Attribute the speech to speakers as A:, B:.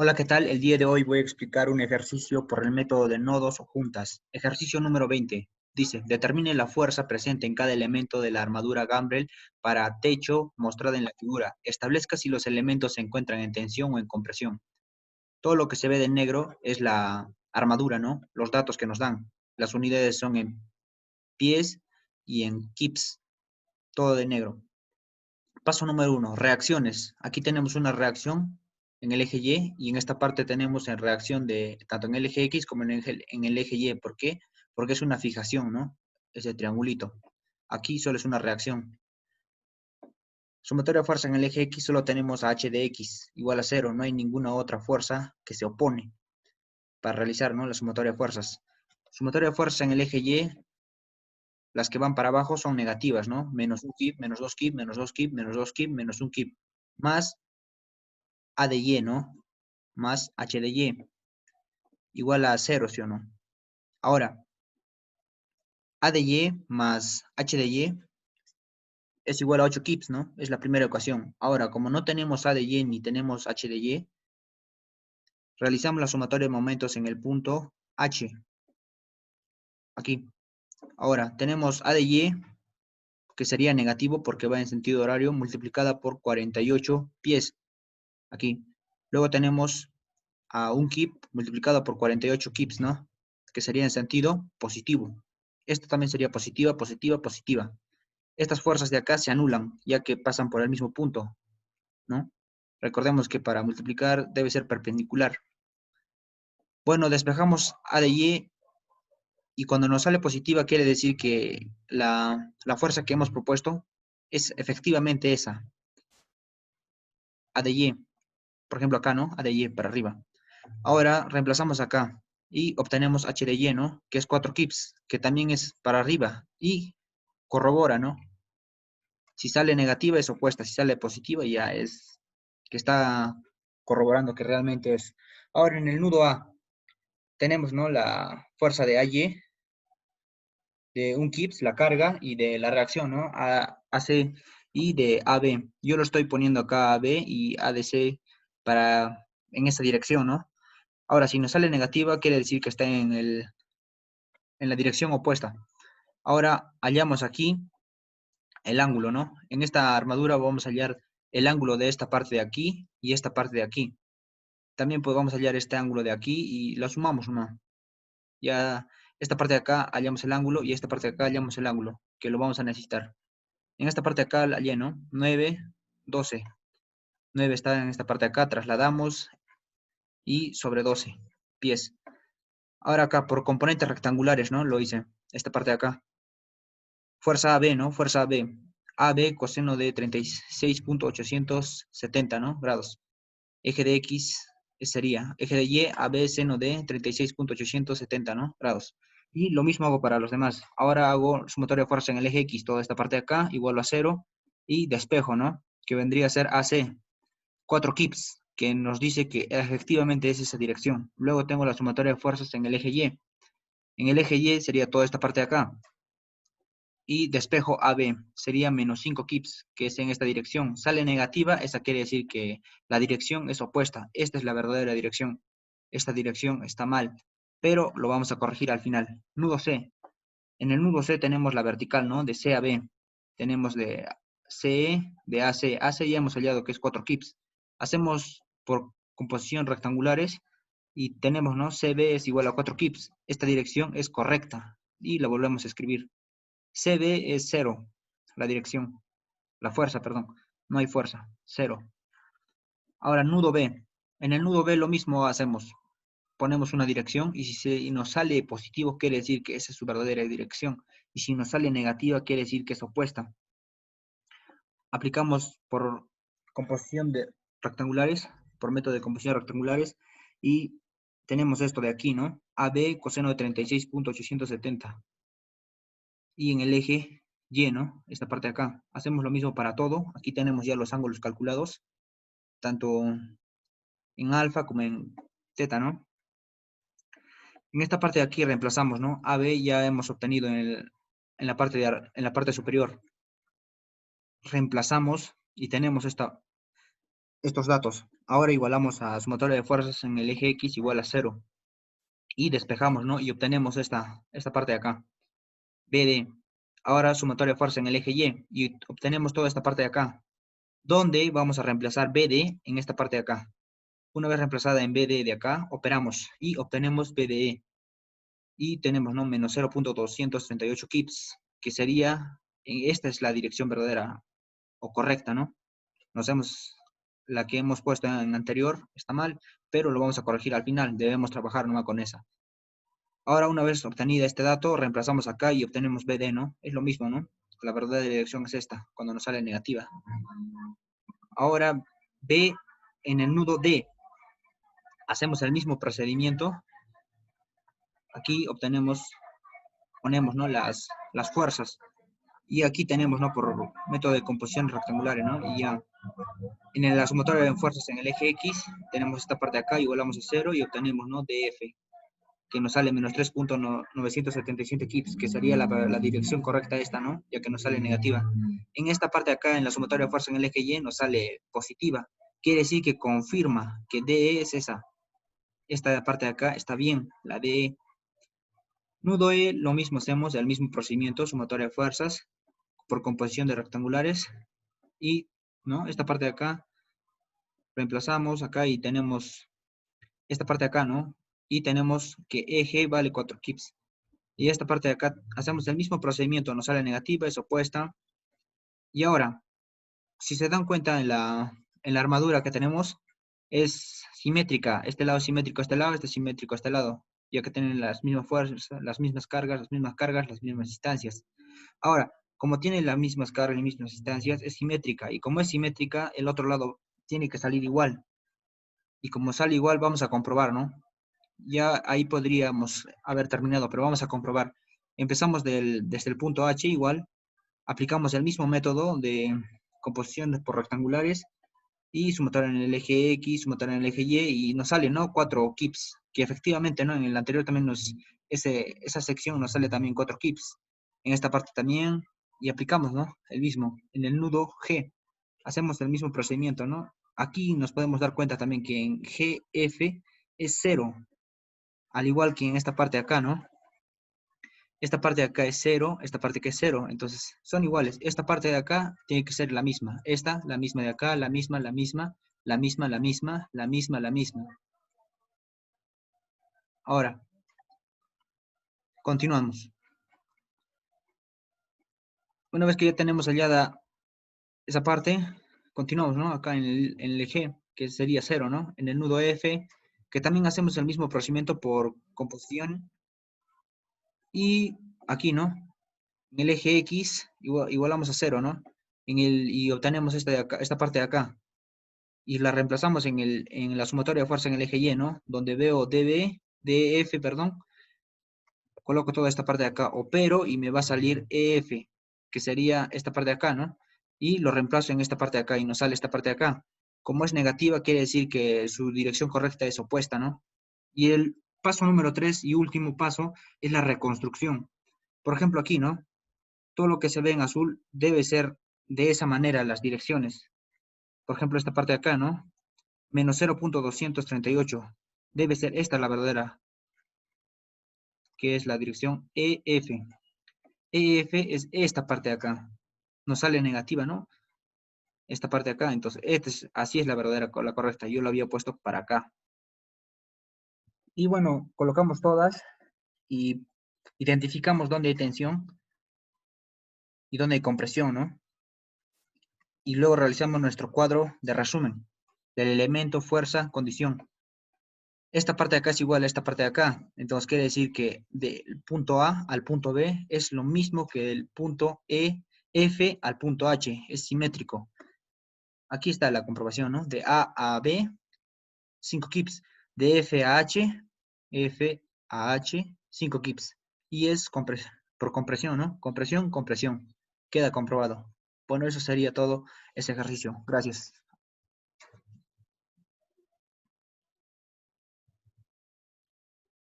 A: Hola, ¿qué tal? El día de hoy voy a explicar un ejercicio por el método de nodos o juntas. Ejercicio número 20. Dice, determine la fuerza presente en cada elemento de la armadura Gambrel para techo mostrada en la figura. Establezca si los elementos se encuentran en tensión o en compresión. Todo lo que se ve de negro es la armadura, ¿no? Los datos que nos dan. Las unidades son en pies y en kips, todo de negro. Paso número 1, reacciones. Aquí tenemos una reacción en el eje Y en esta parte tenemos en reacción de tanto en el eje X como en el eje Y. ¿Por qué? Porque es una fijación, ¿no? Ese triangulito. Aquí solo es una reacción. Sumatoria de fuerza en el eje X solo tenemos a H de X igual a 0. No hay ninguna otra fuerza que se opone para realizar, ¿no? La sumatoria de fuerzas. Sumatoria de fuerza en el eje Y, las que van para abajo son negativas, ¿no? Menos un kip, menos 2 kip, menos 2 kip, menos 2 kip, menos un kip. Más A de Y, ¿no? Más H de Y, igual a 0, ¿sí o no? Ahora, A de Y más H de Y es igual a 8 kips, ¿no? Es la primera ecuación. Ahora, como no tenemos A de Y ni tenemos H de Y, realizamos la sumatoria de momentos en el punto H, aquí. Ahora, tenemos A de Y, que sería negativo porque va en sentido horario, multiplicada por 48 pies, aquí. Luego tenemos a un kip multiplicado por 48 kips, ¿no? Que sería en sentido positivo. Esto también sería positiva, positiva, positiva. Estas fuerzas de acá se anulan, ya que pasan por el mismo punto, ¿no? Recordemos que para multiplicar debe ser perpendicular. Bueno, despejamos A de y cuando nos sale positiva quiere decir que la fuerza que hemos propuesto es efectivamente esa, A de Y. Por ejemplo acá, ¿no? A de Y para arriba. Ahora reemplazamos acá y obtenemos H de Y, ¿no? Que es 4 kips, que también es para arriba y corrobora, ¿no? Si sale negativa es opuesta, si sale positiva ya es que está corroborando que realmente es. Ahora en el nudo A tenemos, ¿no? La fuerza de AY, de un kips, la carga y de la reacción, ¿no? AC y de AB. Yo lo estoy poniendo acá AB y ADC para en esa dirección, ¿no? Ahora, si nos sale negativa, quiere decir que está en la dirección opuesta. Ahora hallamos aquí el ángulo, ¿no? En esta armadura vamos a hallar el ángulo de esta parte de aquí y esta parte de aquí. También podemos hallar este ángulo de aquí y lo sumamos, ¿no? Ya esta parte de acá hallamos el ángulo y esta parte de acá hallamos el ángulo, que lo vamos a necesitar. En esta parte de acá la hallé, ¿no? 9, 12. 9 está en esta parte de acá, trasladamos y sobre 12 pies. Ahora acá por componentes rectangulares, ¿no? Lo hice. Esta parte de acá. Fuerza AB, ¿no? Fuerza AB. AB coseno de 36.870, ¿no? Grados. Eje de X sería, eje de Y, AB seno de 36.870, ¿no? Grados. Y lo mismo hago para los demás. Ahora hago sumatoria de fuerza en el eje X, toda esta parte de acá, igual a 0, y despejo, ¿no? Que vendría a ser AC, 4 kips, que nos dice que efectivamente es esa dirección. Luego tengo la sumatoria de fuerzas en el eje Y. En el eje Y sería toda esta parte de acá. Y despejo AB sería menos 5 kips, que es en esta dirección. Sale negativa, esa quiere decir que la dirección es opuesta. Esta es la verdadera dirección. Esta dirección está mal, pero lo vamos a corregir al final. Nudo C. En el nudo C tenemos la vertical, ¿no? De C a B. Tenemos de CE, de AC. AC ya hemos hallado que es 4 kips. Hacemos por composición rectangulares y tenemos, ¿no? CB es igual a 4 kips. Esta dirección es correcta y la volvemos a escribir. CB es 0, la dirección, la fuerza, perdón. No hay fuerza, 0. Ahora, nudo B. En el nudo B lo mismo hacemos. Ponemos una dirección y si nos sale positivo quiere decir que esa es su verdadera dirección. Y si nos sale negativa quiere decir que es opuesta. Aplicamos por composición de rectangulares, por método de composición rectangulares y tenemos esto de aquí, ¿no? AB coseno de 36.870. Y en el eje Y, ¿no? Esta parte de acá. Hacemos lo mismo para todo. Aquí tenemos ya los ángulos calculados, tanto en alfa como en teta, ¿no? En esta parte de aquí reemplazamos, ¿no? AB ya hemos obtenido en la parte superior. Reemplazamos y tenemos esta estos datos. Ahora igualamos a sumatoria de fuerzas en el eje X igual a 0. Y despejamos, ¿no? Y obtenemos esta parte de acá. BD. Ahora sumatoria de fuerza en el eje Y. Y obtenemos toda esta parte de acá. Donde vamos a reemplazar BD en esta parte de acá. Una vez reemplazada en BD de acá, operamos y obtenemos BDE. Y tenemos, ¿no? Menos 0.238 kips, que sería, esta es la dirección verdadera o correcta, ¿no? La que hemos puesto en anterior está mal, pero lo vamos a corregir al final, debemos trabajar nomás con esa. Ahora, una vez obtenida este dato, reemplazamos acá y obtenemos BD, ¿no? Es lo mismo, ¿no? La verdadera dirección es esta, cuando nos sale negativa. Ahora, B en el nudo D. Hacemos el mismo procedimiento. Aquí ponemos, ¿no? Las fuerzas. Y aquí tenemos, ¿no? Por método de composición rectangular, ¿no? Y ya en la sumatoria de fuerzas en el eje X, tenemos esta parte de acá, igualamos a 0 y obtenemos, ¿no? DF, que nos sale menos 3.977 kips, que sería la dirección correcta esta, ¿no? Ya que nos sale negativa. En esta parte de acá, en la sumatoria de fuerza en el eje Y, nos sale positiva. Quiere decir que confirma que DE es esa. Esta parte de acá está bien, la DE. Nudo E, lo mismo hacemos, el mismo procedimiento, sumatoria de fuerzas por composición de rectangulares. Y, ¿no? Esta parte de acá, reemplazamos acá y tenemos esta parte de acá, ¿no? Y tenemos que eje vale 4 kips. Y esta parte de acá hacemos el mismo procedimiento, nos sale negativa, es opuesta. Y ahora, si se dan cuenta en la armadura que tenemos, es simétrica. Este lado es simétrico a este lado, este es simétrico a este lado, ya que tienen las mismas fuerzas, las mismas cargas, las mismas instancias. Ahora, como tiene las mismas cargas y mismas instancias, es simétrica. Y como es simétrica, el otro lado tiene que salir igual. Y como sale igual, vamos a comprobar, ¿no? Ya ahí podríamos haber terminado, pero vamos a comprobar. Empezamos desde el punto H igual, aplicamos el mismo método de composición por rectangulares y sumatoria en el eje X, sumatoria en el eje Y, y nos sale, ¿no? 4 kips, que efectivamente, ¿no? En el anterior también esa sección nos sale también 4 kips. En esta parte también, y aplicamos, ¿no? El mismo, en el nudo G, hacemos el mismo procedimiento, ¿no? Aquí nos podemos dar cuenta también que en GF es 0, al igual que en esta parte de acá, ¿no? Esta parte de acá es 0, esta parte que es 0, entonces son iguales. Esta parte de acá tiene que ser la misma. Esta, la misma de acá, la misma, la misma, la misma, la misma, la misma, la misma. Ahora, continuamos. Una vez que ya tenemos hallada esa parte, continuamos, ¿no? Acá en el eje, que sería 0, ¿no? En el nudo F, que también hacemos el mismo procedimiento por composición. Y aquí, ¿no? En el eje X, igualamos a 0, ¿no? Y obtenemos esta parte de acá. Y la reemplazamos en la sumatoria de fuerza en el eje Y, ¿no? Donde veo DF, perdón, coloco toda esta parte de acá, opero y me va a salir EF, que sería esta parte de acá, ¿no? Y lo reemplazo en esta parte de acá y nos sale esta parte de acá. Como es negativa, quiere decir que su dirección correcta es opuesta, ¿no? Y el paso número 3 y último paso es la reconstrucción. Por ejemplo, aquí, ¿no? Todo lo que se ve en azul debe ser de esa manera las direcciones. Por ejemplo, esta parte de acá, ¿no? Menos 0.238. Debe ser esta la verdadera, que es la dirección EF. EF es esta parte de acá. Nos sale negativa, ¿no? Esta parte de acá. Entonces, así es la verdadera, la correcta. Yo lo había puesto para acá. Y bueno, colocamos todas y identificamos dónde hay tensión y dónde hay compresión, ¿no? Y luego realizamos nuestro cuadro de resumen del elemento, fuerza, condición. Esta parte de acá es igual a esta parte de acá. Entonces quiere decir que del punto A al punto B es lo mismo que del punto F al punto H. Es simétrico. Aquí está la comprobación, ¿no? De A a B, 5 kips. De F a H, 5 kips. Y es por compresión, ¿no? Compresión, compresión. Queda comprobado. Bueno, eso sería todo ese ejercicio. Gracias.